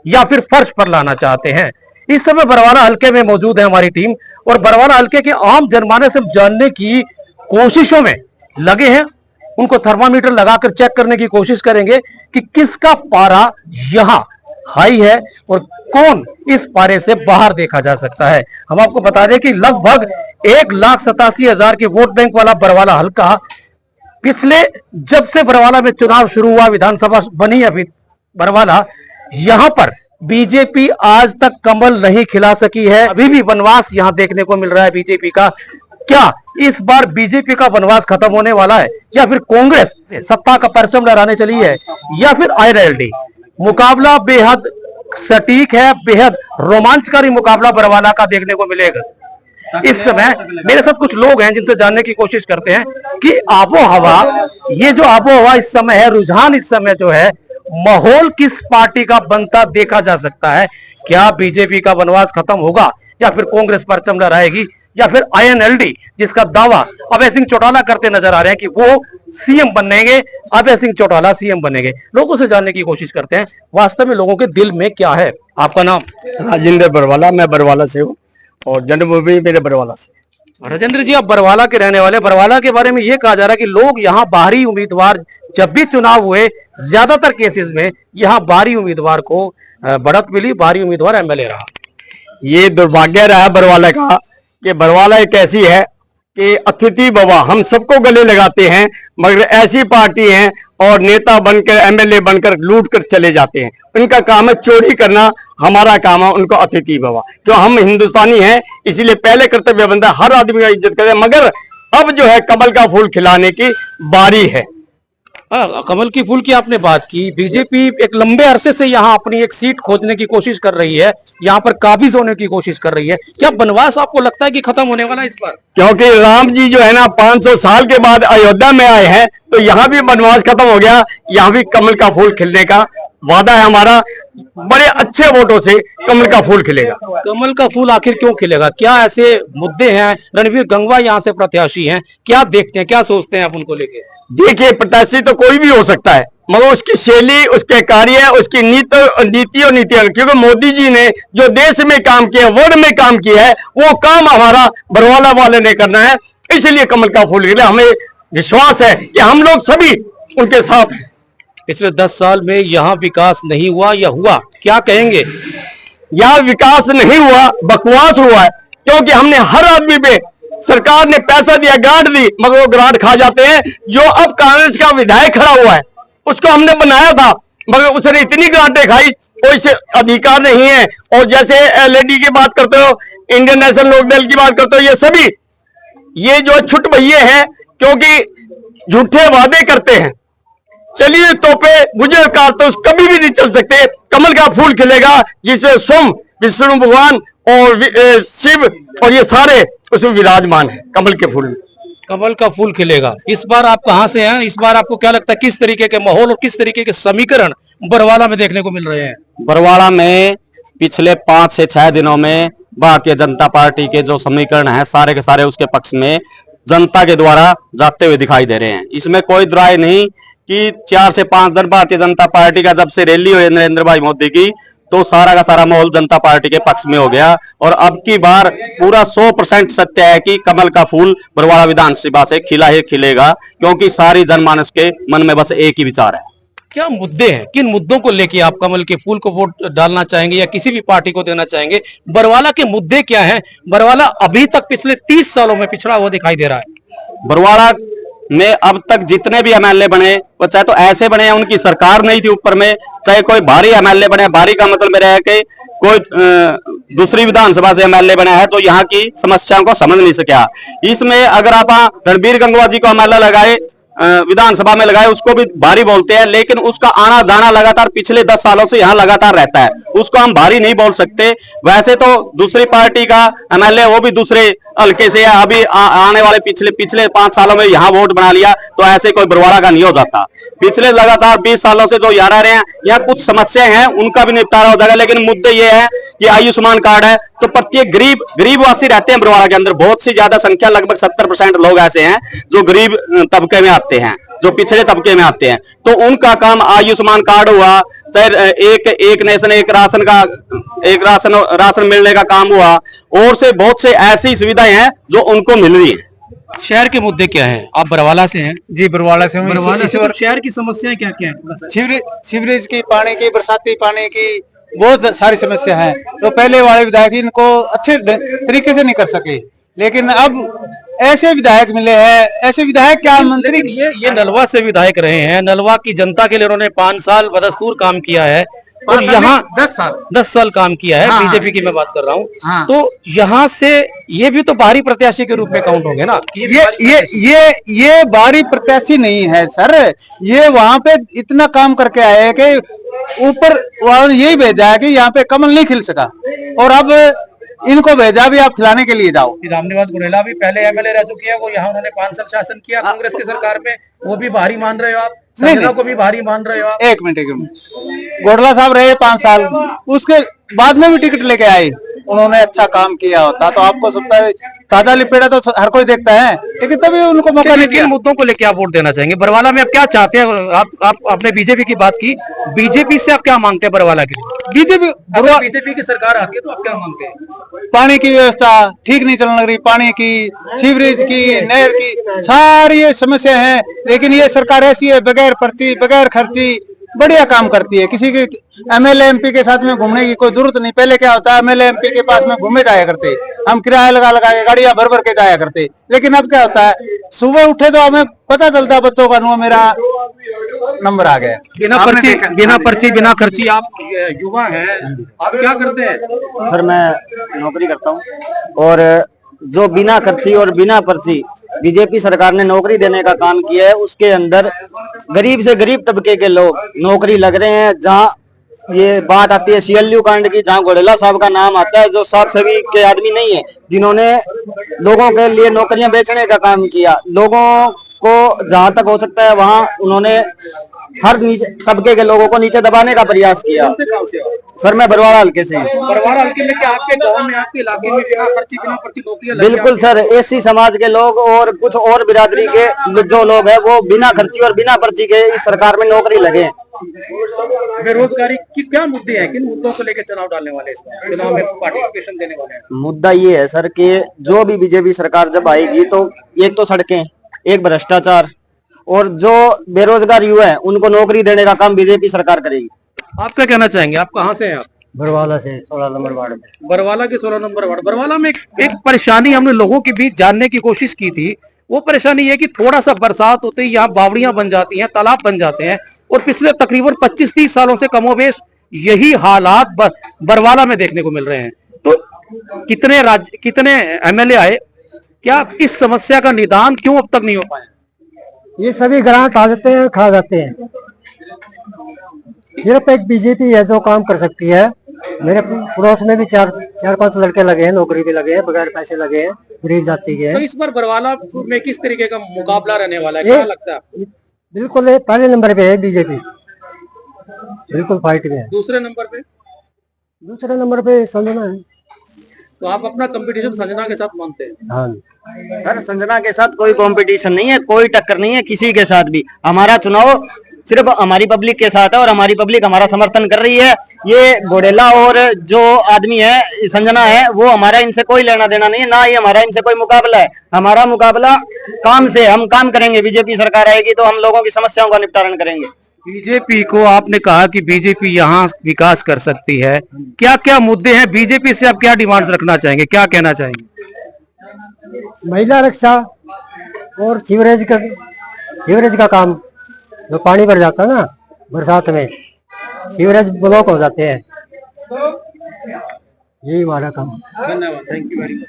या फिर फर्श पर लाना चाहते हैं। इस समय बरवाला हल्के में मौजूद है हमारी टीम और बरवाला हल्के के आम जनमानस से जानने की कोशिशों में लगे हैं। उनको थर्मामीटर लगाकर चेक करने की कोशिश करेंगे कि किसका पारा यहां हाई है और कौन इस पारे से बाहर देखा जा सकता है। हम आपको बता दें कि लगभग 1,87,000 के वोट बैंक वाला बरवाला हल्का पिछले जब से बरवाला में चुनाव शुरू हुआ, विधानसभा बनी अभी बरवाला, यहां पर बीजेपी आज तक कमल नहीं खिला सकी है। अभी भी वनवास यहां देखने को मिल रहा है बीजेपी का। क्या इस बार बीजेपी का वनवास खत्म होने वाला है या फिर कांग्रेस सत्ता का परचम लहराने चली है या फिर आईएनएलडी? मुकाबला बेहद सटीक है, बेहद रोमांचकारी मुकाबला बरवाला का देखने को मिलेगा। इस समय मेरे साथ कुछ लोग हैं जिनसे जानने की कोशिश करते हैं कि आबो हवा, ये जो आबो हवा इस समय है, रुझान इस समय जो है, माहौल किस पार्टी का बनता देखा जा सकता है? क्या बीजेपी का वनवास खत्म होगा या फिर कांग्रेस परचम लहराएगी या फिर आईएनएलडी, जिसका दावा अभय सिंह चौटाला करते नजर आ रहे हैं कि वो सीएम बनेंगे, अभय सिंह चौटाला सीएम बनेंगे? लोगों से जानने की कोशिश करते हैं वास्तव में लोगों के दिल में क्या है। आपका नाम? राजेंद्र बरवाला, मैं बरवाला से हूँ और जन्मभूमि मेरे बरवाला से। राजेंद्र जी, आप बरवाला के रहने वाले। बरवाला के बारे में ये कहा जा रहा है कि लोग यहाँ बाहरी उम्मीदवार, जब भी चुनाव हुए ज्यादातर केसेस में यहाँ बाहरी उम्मीदवार को बढ़त मिली, बाहरी उम्मीदवार एमएलए रहा। ये दुर्भाग्य रहा बरवाला का कि बरवाला एक ऐसी है कि अतिथि बाबा हम सबको गले लगाते हैं, मगर ऐसी पार्टी है और नेता बनकर एमएलए बनकर लूट कर चले जाते हैं। उनका काम है चोरी करना, हमारा काम है उनको अतिथि बाबा। क्यों? हम हिंदुस्तानी हैं, इसीलिए पहले कर्तव्य बनता है हर आदमी का इज्जत करें। मगर अब जो है कमल का फूल खिलाने की बारी है। कमल की फूल की आपने बात की। बीजेपी एक लंबे अरसे से यहाँ अपनी एक सीट खोजने की कोशिश कर रही है, यहाँ पर काबिज होने की कोशिश कर रही है। क्या वनवास आपको लगता है कि खत्म होने वाला है इस बार? क्योंकि राम जी जो है ना 500 साल के बाद अयोध्या में आए हैं, तो यहाँ भी वनवास खत्म हो गया। यहाँ भी कमल का फूल खिलने का वादा है हमारा। बड़े अच्छे वोटों से कमल का फूल खिलेगा। कमल का फूल आखिर क्यों खिलेगा? क्या ऐसे मुद्दे हैं? रणवीर गंगवा यहाँ से प्रत्याशी हैं, क्या देखते हैं, क्या सोचते हैं आप उनको लेके? देखिए, प्रत्याशी तो कोई भी हो सकता है, मगर उसकी शैली, उसके कार्य, उसकी नीति और नीतियां, क्योंकि मोदी जी ने जो देश में काम किया, वर्ल्ड में काम किया है, वो काम हमारा बरवाला वाले ने करना है। इसलिए कमल का फूल खिले। हमें विश्वास है कि हम लोग सभी उनके साथ हैं। पिछले 10 साल में यहाँ विकास नहीं हुआ या हुआ, क्या कहेंगे? यहाँ विकास नहीं हुआ, बकवास हुआ है। क्योंकि हमने हर आदमी पे सरकार ने पैसा दिया, ग्रांट दी, मगर वो ग्रांट खा जाते हैं। जो अब कांग्रेस का विधायक खड़ा हुआ है उसको हमने बनाया था, मगर उसने इतनी ग्रांटें खाई, कोई से अधिकार नहीं है। और जैसे एलईडी की बात करते हो, इंडियन नेशनल लोकदल की बात करते हो, ये सभी ये जो छुट भैये हैं, क्योंकि झूठे वादे करते हैं। चलिए तो पे मुझे कारतूस कभी भी नहीं चल सकते। कमल का फूल खिलेगा जिसमें सोम, विष्णु भगवान और शिव और ये सारे उसमें विराजमान है। कमल के फूल में कमल का फूल खिलेगा। इस बार आप कहां से हैं? इस बार आपको क्या लगता है किस तरीके के माहौल और किस तरीके के समीकरण बरवाला में देखने को मिल रहे हैं? बरवाला में पिछले 5 से 6 दिनों में भारतीय जनता पार्टी के जो समीकरण हैं सारे के सारे उसके पक्ष में जनता के द्वारा जाते हुए दिखाई दे रहे हैं। इसमें कोई दुराय नहीं कि 4 से 5 दिन भारतीय जनता पार्टी का जब से रैली हुई नरेंद्र भाई मोदी की, तो सारा का सारा माहौल जनता पार्टी के पक्ष में हो गया। और अब की बार पूरा 100% सत्य है कि कमल का फूल बरवाला विधानसभा से खिला ही खिलेगा, क्योंकि सारी जनमानस के मन में बस एक ही विचार है। क्या मुद्दे हैं? किन मुद्दों को लेके आप कमल के फूल को वोट डालना चाहेंगे या किसी भी पार्टी को देना चाहेंगे? बरवाला के मुद्दे क्या हैं? बरवाला अभी तक पिछले 30 सालों में पिछड़ा हुआ दिखाई दे रहा है। बरवाला में अब तक जितने भी एमएलए बने, वो चाहे तो ऐसे बने हैं उनकी सरकार नहीं थी ऊपर में, चाहे कोई भारी एमएलए बने। भारी का मतलब मेरा है कि कोई दूसरी विधानसभा से एमएलए बना है तो यहाँ की समस्याओं को समझ नहीं सका। इसमें अगर आप रणवीर गंगवा जी को एमएलए लगाए, विधानसभा में लगाए, उसको भी भारी बोलते हैं, लेकिन उसका आना जाना लगातार पिछले 10 सालों से यहाँ लगातार रहता है, उसको हम भारी नहीं बोल सकते। वैसे तो दूसरी पार्टी का एमएलए वो भी दूसरे हल्के से है, अभी आने वाले पिछले 5 सालों में यहाँ वोट बना लिया, तो ऐसे कोई बरवाला का नहीं हो जाता। पिछले लगातार 20 सालों से जो यहाँ रह रहे हैं, यहाँ कुछ समस्याएं हैं, उनका भी निपटारा हो जाएगा। लेकिन मुद्दे ये है कि आयुष्मान कार्ड है, तो प्रत्येक गरीबवासी रहते हैं बरवाला के अंदर, बहुत सी ज्यादा संख्या, लगभग 70% लोग ऐसे हैं जो गरीब तबके में आते हैं, जो पिछड़े तबके में आते हैं। तो उनका काम आयुष्मान कार्ड हुआ, चाहे एक नेशन एक राशन मिलने का काम हुआ, और से बहुत से ऐसी सुविधाएं हैं जो उनको मिल रही है। शहर के मुद्दे क्या हैं? आप बरवाला से हैं। जी बरवाला से हूँ। बरवाला से और शहर की समस्याएं क्या क्या हैं? सीवरेज की, पानी की, बरसाती पानी की बहुत सारी समस्या है। तो पहले वाले विधायक इनको अच्छे तरीके से नहीं कर सके, लेकिन अब ऐसे विधायक मिले हैं, ऐसे विधायक क्या मंत्री। ये नलवा से विधायक रहे हैं, नलवा की जनता के लिए उन्होंने 5 साल बदस्तूर काम किया है, और यहाँ 10 साल काम किया है। हाँ, बीजेपी की मैं बात कर रहा हूँ। हाँ। तो यहाँ से ये भी तो बाहरी प्रत्याशी के रूप में काउंट होंगे ना। ये बाहरी प्रत्याशी नहीं है सर, ये वहाँ पे इतना काम करके आए हैं कि ऊपर यही भेजा है कि यहाँ पे कमल नहीं खिल सका, और अब इनको भेजा भी आप खिलाने के लिए जाओ। रामनिवास गुरेला भी पहले एमएलए रह चुके हैं, वो यहाँ उन्होंने 5 साल शासन किया कांग्रेस की सरकार में, वो भी भारी मान रहे हो आप? संजना को भी भारी मान रहे हो आप? एक मिनट, गोडला साहब रहे 5 साल, उसके बाद में भी टिकट लेके आए, उन्होंने अच्छा काम किया होता तो आपको सकता है ताजा लिपेड़ा तो हर कोई देखता है, लेकिन तभी उनको मौका नहीं दिया। मुद्दों को लेकर आप वोट देना चाहेंगे बरवाला में? आप क्या चाहते हैं? आप आपने बीजेपी की बात की, बीजेपी से आप क्या मांगते हैं बरवाला के लिए? बीजेपी की सरकार आती है तो आप क्या मांगते हैं? पानी की व्यवस्था ठीक नहीं चलने लग रही, पानी की, सीवरेज की, नहर की, सारी ये समस्या है। लेकिन ये सरकार ऐसी है, बगैर पर्ची बगैर खर्ची बढ़िया काम करती है। किसी के एमएलए एमपी के साथ में घूमने की कोई जरूरत नहीं। पहले क्या होता है, एमएलए एमपी के पास में घूमे जाया करते, हम किराया लगा लगा के गाड़ियां भर भर के जाया करते। लेकिन अब क्या होता है, सुबह उठे तो हमें पता चलता है बच्चों का मेरा नंबर आ गया। बिना पर्ची बिना खर्ची। आप युवा हैं, आप क्या करते हैं? सर मैं नौकरी करता हूँ, और जो बिना खर्ची और बिना पर्ची बीजेपी सरकार ने नौकरी देने का काम किया है, उसके अंदर गरीब से गरीब तबके के लोग नौकरी लग रहे हैं। जहाँ ये बात आती है CLU कांड की, जहाँ घोड़ेला साहब का नाम आता है, जो साफ सभी के आदमी नहीं है, जिन्होंने लोगों के लिए नौकरियां बेचने का काम किया। लोगों को जहां तक हो सकता है वहां उन्होंने हर नीचे तबके के लोगों को नीचे दबाने का प्रयास किया। सर मैं बरवाड़ा हल्के से। बरवाड़ा हल्के में क्या आपके गांव में, आपके इलाके में बिना पर्ची नौकरियां? बिल्कुल सर, एसी समाज के लोग और कुछ और बिरादरी के जो लोग हैं वो बिना खर्ची और बिना पर्ची के इस सरकार में नौकरी लगे हैं। बेरोजगारी की क्या मुद्दे हैं? किन मुद्दों को लेकर चुनाव डालने वाले हैं, चुनाव में पार्टिसिपेशन देने वाले हैं? मुद्दा ये है सर कि जो भी बीजेपी सरकार जब आएगी तो एक तो सड़कें, एक भ्रष्टाचार, और जो बेरोजगार युवा है उनको नौकरी देने का काम बीजेपी सरकार करेगी। आप क्या कहना चाहेंगे? आप कहाँ से हैं? आप बरवाला से 16 नंबर वार्ड में। बरवाला के 16 नंबर वार्ड। बरवाला में एक परेशानी हमने लोगों के बीच जानने की कोशिश की थी। वो परेशानी है कि थोड़ा सा बरसात होते ही यहाँ बावड़ियां बन जाती हैं, तालाब बन जाते हैं, और पिछले तकरीबन 25-30 सालों से कमोबेश यही हालात बरवाला में देखने को मिल रहे हैं। तो कितने एमएलए आए, क्या इस समस्या का निदान क्यों अब तक नहीं हो पाया? ये सभी ग्रांट आ जाते हैं, खा जाते हैं। सिर्फ एक बीजेपी है जो काम कर सकती है। मेरे पड़ोस में भी चार 5 लड़के लगे हैं, नौकरी भी लगे हैं, बगैर पैसे लगे हैं, गरीब जाति के हैं। तो इस बार बरवाला में किस तरीके का मुकाबला रहने वाला है, क्या लगता है? बिल्कुल पहले नंबर पे है बीजेपी, बिल्कुल फाइट में है। दूसरे नंबर पे संजना है। तो आप अपना कंपटीशन संजना के साथ मानते हैं? हाँ सर संजना के साथ कोई कंपटीशन नहीं है, कोई टक्कर नहीं है किसी के साथ भी। हमारा चुनाव सिर्फ हमारी पब्लिक के साथ है, और हमारी पब्लिक हमारा समर्थन कर रही है। ये घोड़ेला और जो आदमी है संजना है, वो हमारा इनसे कोई लेना देना नहीं है, ना ही हमारा इनसे कोई मुकाबला है। हमारा मुकाबला काम से, हम काम करेंगे। बीजेपी सरकार आएगी तो हम लोगों की समस्याओं का निपटारण करेंगे। बीजेपी को आपने कहा कि बीजेपी यहाँ विकास कर सकती है, क्या क्या मुद्दे हैं बीजेपी से? आप क्या डिमांड्स रखना चाहेंगे, क्या कहना चाहेंगे? महिला रक्षा और सीवरेज का काम, जो पानी भर जाता है ना बरसात में, सीवरेज ब्लॉक हो जाते हैं, यही हमारा काम। धन्यवाद, थैंक यू वेरी मच।